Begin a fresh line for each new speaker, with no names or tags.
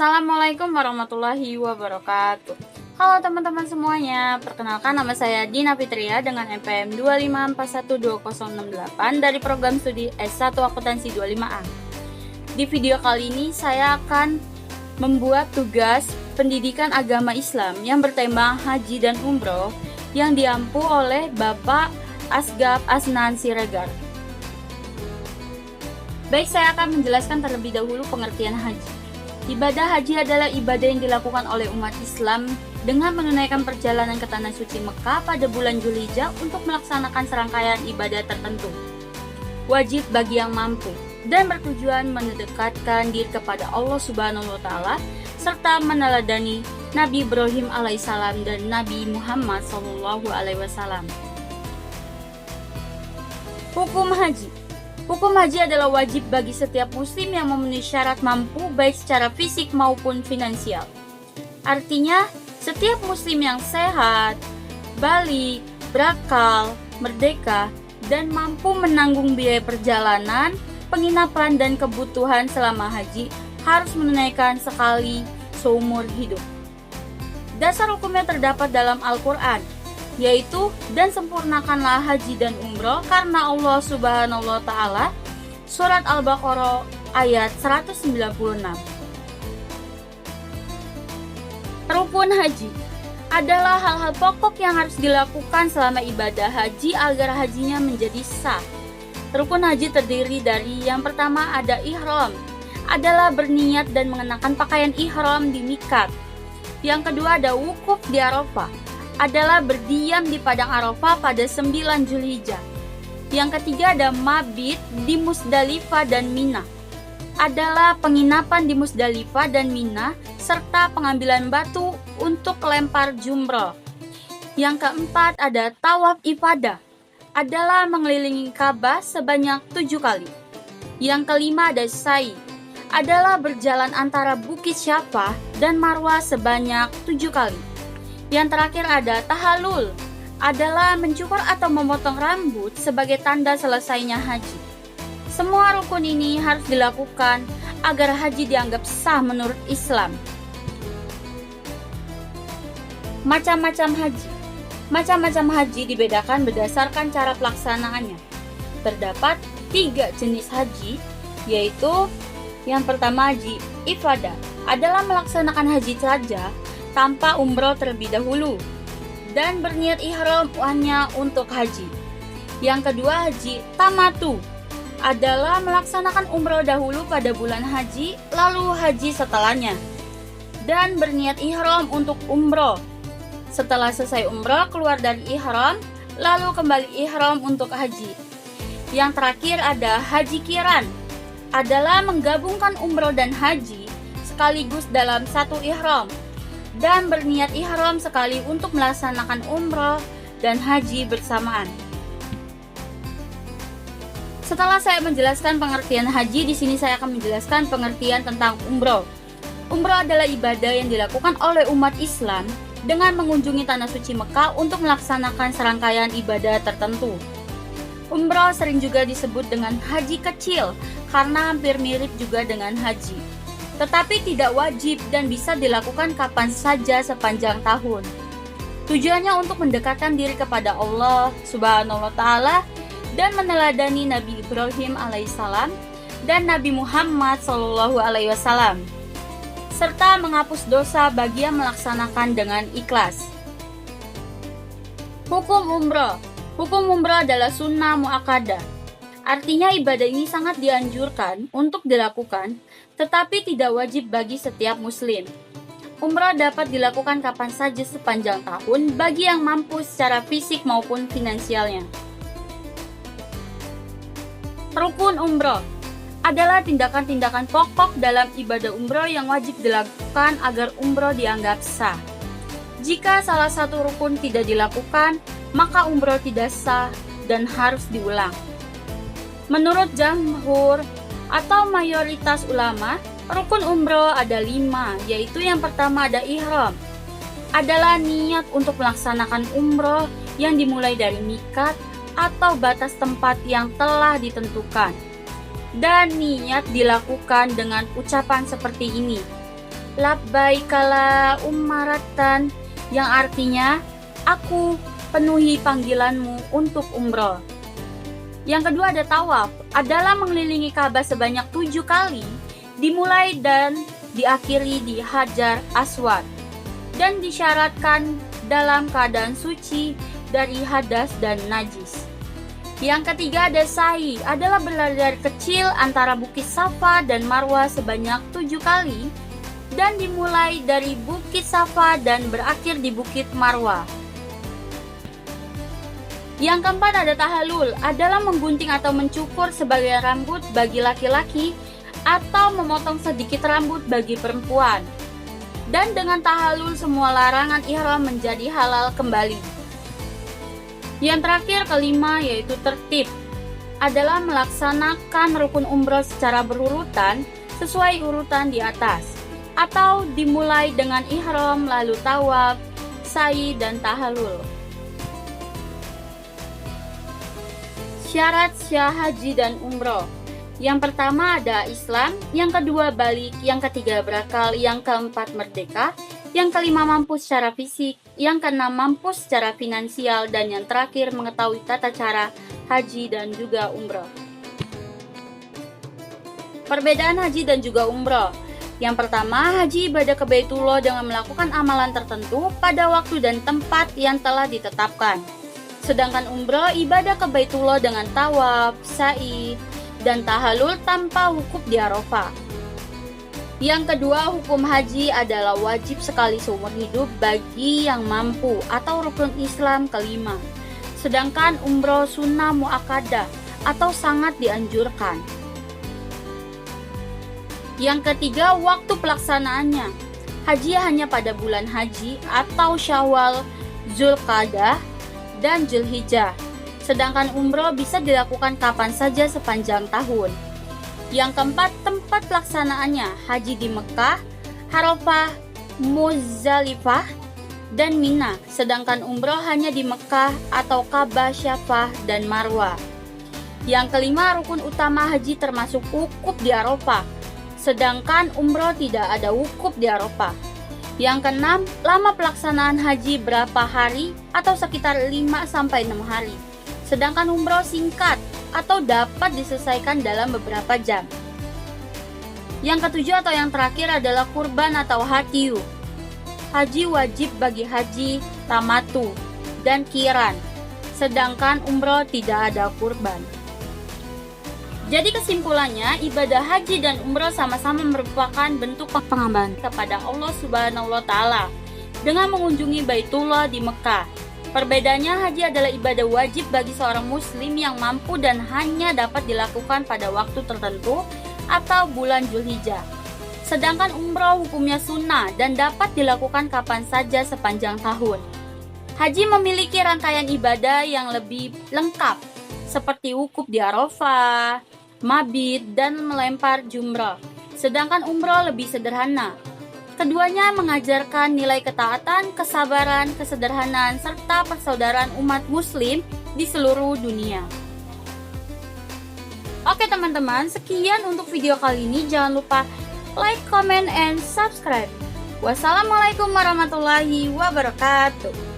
Assalamualaikum warahmatullahi wabarakatuh. Halo teman-teman semuanya, perkenalkan nama saya Dina Fitria dengan NPM 254120068 dari program studi S1 Akuntansi 25A. Di video kali ini saya akan membuat tugas pendidikan agama Islam yang bertema Haji dan Umroh yang diampu oleh Bapak Asgaf Asnan Siregar. Baik, saya akan menjelaskan terlebih dahulu pengertian haji. Ibadah haji adalah ibadah yang dilakukan oleh umat Islam dengan menunaikan perjalanan ke Tanah Suci Mekah pada bulan Dzulhijjah untuk melaksanakan serangkaian ibadah tertentu. Wajib bagi yang mampu dan bertujuan mendekatkan diri kepada Allah Subhanahu wa taala serta meneladani Nabi Ibrahim alaihissalam dan Nabi Muhammad sallallahu alaihi wasallam. Hukum haji. Hukum haji adalah wajib bagi setiap muslim yang memenuhi syarat mampu baik secara fisik maupun finansial. Artinya, setiap muslim yang sehat, balik, berakal, merdeka, dan mampu menanggung biaya perjalanan, penginapan, dan kebutuhan selama haji harus menunaikan sekali seumur hidup. Dasar hukumnya terdapat dalam Al-Quran, yaitu dan sempurnakanlah haji dan umroh karena Allah Subhanahu wa taala. Surat Al-Baqarah ayat 196. Rukun haji adalah hal-hal pokok yang harus dilakukan selama ibadah haji agar hajinya menjadi sah. Rukun haji terdiri dari yang pertama ada ihram, adalah berniat dan mengenakan pakaian ihram di miqat. Yang kedua ada wukuf di Arafah, adalah berdiam di padang Arafah pada 9 Dzulhijjah. Yang ketiga ada mabit di Musdalifah dan Mina, adalah penginapan di Musdalifah dan Mina serta pengambilan batu untuk lempar jumroh. Yang keempat ada tawaf ifadah, adalah mengelilingi Ka'bah sebanyak 7 kali. Yang kelima ada sa'i, adalah berjalan antara Bukit Syafah dan Marwah sebanyak 7 kali. Yang terakhir ada tahallul, adalah mencukur atau memotong rambut sebagai tanda selesainya haji. Semua rukun ini harus dilakukan agar haji dianggap sah menurut Islam. Macam-macam haji. Macam-macam haji dibedakan berdasarkan cara pelaksanaannya. Terdapat 3 jenis haji, yaitu yang pertama haji ifadah, adalah melaksanakan haji saja tanpa umroh terlebih dahulu dan berniat ihram hanya untuk haji. Yang kedua haji tamatu, adalah melaksanakan umroh dahulu pada bulan haji lalu haji setelahnya dan berniat ihram untuk umroh. Setelah selesai umroh keluar dari ihram lalu kembali ihram untuk haji. Yang terakhir ada haji qiran, adalah menggabungkan umroh dan haji sekaligus dalam satu ihram dan berniat ihram sekali untuk melaksanakan umroh dan haji bersamaan. Setelah saya menjelaskan pengertian haji, di sini saya akan menjelaskan pengertian tentang umroh. Umroh adalah ibadah yang dilakukan oleh umat Islam dengan mengunjungi Tanah Suci Mekah untuk melaksanakan serangkaian ibadah tertentu. Umroh sering juga disebut dengan haji kecil karena hampir mirip juga dengan haji, tetapi tidak wajib dan bisa dilakukan kapan saja sepanjang tahun. Tujuannya untuk mendekatkan diri kepada Allah Subhanahu wa taala dan meneladani Nabi Ibrahim alaihissalam dan Nabi Muhammad sallallahu alaihi wasallam serta menghapus dosa bagi yang melaksanakan dengan ikhlas. Hukum umroh. Hukum umroh adalah sunnah muakkadah. Artinya ibadah ini sangat dianjurkan untuk dilakukan, tetapi tidak wajib bagi setiap muslim. Umrah dapat dilakukan kapan saja sepanjang tahun bagi yang mampu secara fisik maupun finansialnya. Rukun umroh adalah tindakan-tindakan pokok dalam ibadah umroh yang wajib dilakukan agar umroh dianggap sah. Jika salah satu rukun tidak dilakukan, maka umroh tidak sah dan harus diulang. Menurut jamhur atau mayoritas ulama, rukun umroh ada 5, yaitu yang pertama ada ihram, adalah niat untuk melaksanakan umroh yang dimulai dari miqat atau batas tempat yang telah ditentukan. Dan niat dilakukan dengan ucapan seperti ini: labbaikala umratan, yang artinya aku penuhi panggilanmu untuk umroh. Yang kedua ada tawaf, adalah mengelilingi Ka'bah sebanyak 7 kali, dimulai dan diakhiri di Hajar Aswad, dan disyaratkan dalam keadaan suci dari hadas dan najis. Yang ketiga ada sa'i, adalah berlari dari kecil antara Bukit Safa dan Marwah sebanyak 7 kali, dan dimulai dari Bukit Safa dan berakhir di Bukit Marwah. Yang keempat ada tahalul, adalah menggunting atau mencukur sebagai rambut bagi laki-laki atau memotong sedikit rambut bagi perempuan. Dan dengan tahalul semua larangan ihram menjadi halal kembali. Yang terakhir kelima yaitu tertib, adalah melaksanakan rukun umroh secara berurutan sesuai urutan di atas, atau dimulai dengan ihram lalu tawaf, sa'i dan tahalul. Syarat syah haji dan umroh. Yang pertama ada Islam, yang kedua balik, yang ketiga berakal, yang keempat merdeka, yang kelima mampu secara fisik, yang keenam mampu secara finansial, dan yang terakhir mengetahui tata cara haji dan juga umroh. Perbedaan haji dan juga umroh. Yang pertama, haji ibadah ke Baitullah dengan melakukan amalan tertentu pada waktu dan tempat yang telah ditetapkan. Sedangkan umroh ibadah ke Baitullah dengan tawaf, sa'i, dan tahalul tanpa wukuf di Arafah. Yang kedua, hukum haji adalah wajib sekali seumur hidup bagi yang mampu atau rukun Islam kelima. Sedangkan umroh sunnah muakkadah atau sangat dianjurkan. Yang ketiga, waktu pelaksanaannya. Haji hanya pada bulan haji atau Syawal, Zulqa'dah, dan Zulhijjah. Sedangkan umroh bisa dilakukan kapan saja sepanjang tahun. Yang keempat, tempat pelaksanaannya. Haji di Mekah, Arafah, Muzdalifah, dan Mina. Sedangkan umroh hanya di Mekah atau Ka'bah, Syafah, dan Marwah. Yang kelima, rukun utama haji termasuk wukuf di Arafah. Sedangkan umroh tidak ada wukuf di Arafah. Yang keenam, lama pelaksanaan haji berapa hari atau sekitar 5-6 hari. Sedangkan umroh singkat atau dapat diselesaikan dalam beberapa jam. Yang ketujuh atau yang terakhir adalah kurban atau hadyu. Haji wajib bagi haji tamatu dan qiran. Sedangkan umroh tidak ada kurban. Jadi kesimpulannya, ibadah haji dan umroh sama-sama merupakan bentuk pengambahan kepada Allah Subhanahu wa Ta'ala dengan mengunjungi Baitullah di Mekah. Perbedaannya, haji adalah ibadah wajib bagi seorang muslim yang mampu dan hanya dapat dilakukan pada waktu tertentu atau bulan Zulhijjah. Sedangkan umroh hukumnya sunnah dan dapat dilakukan kapan saja sepanjang tahun. Haji memiliki rangkaian ibadah yang lebih lengkap seperti wukuf di Arafah, mabit, dan melempar jumrah. Sedangkan umroh lebih sederhana. Keduanya mengajarkan nilai ketaatan, kesabaran, kesederhanaan, serta persaudaraan umat muslim di seluruh dunia. Oke teman-teman, sekian untuk video kali ini. Jangan lupa like, comment, and subscribe. Wassalamualaikum warahmatullahi wabarakatuh.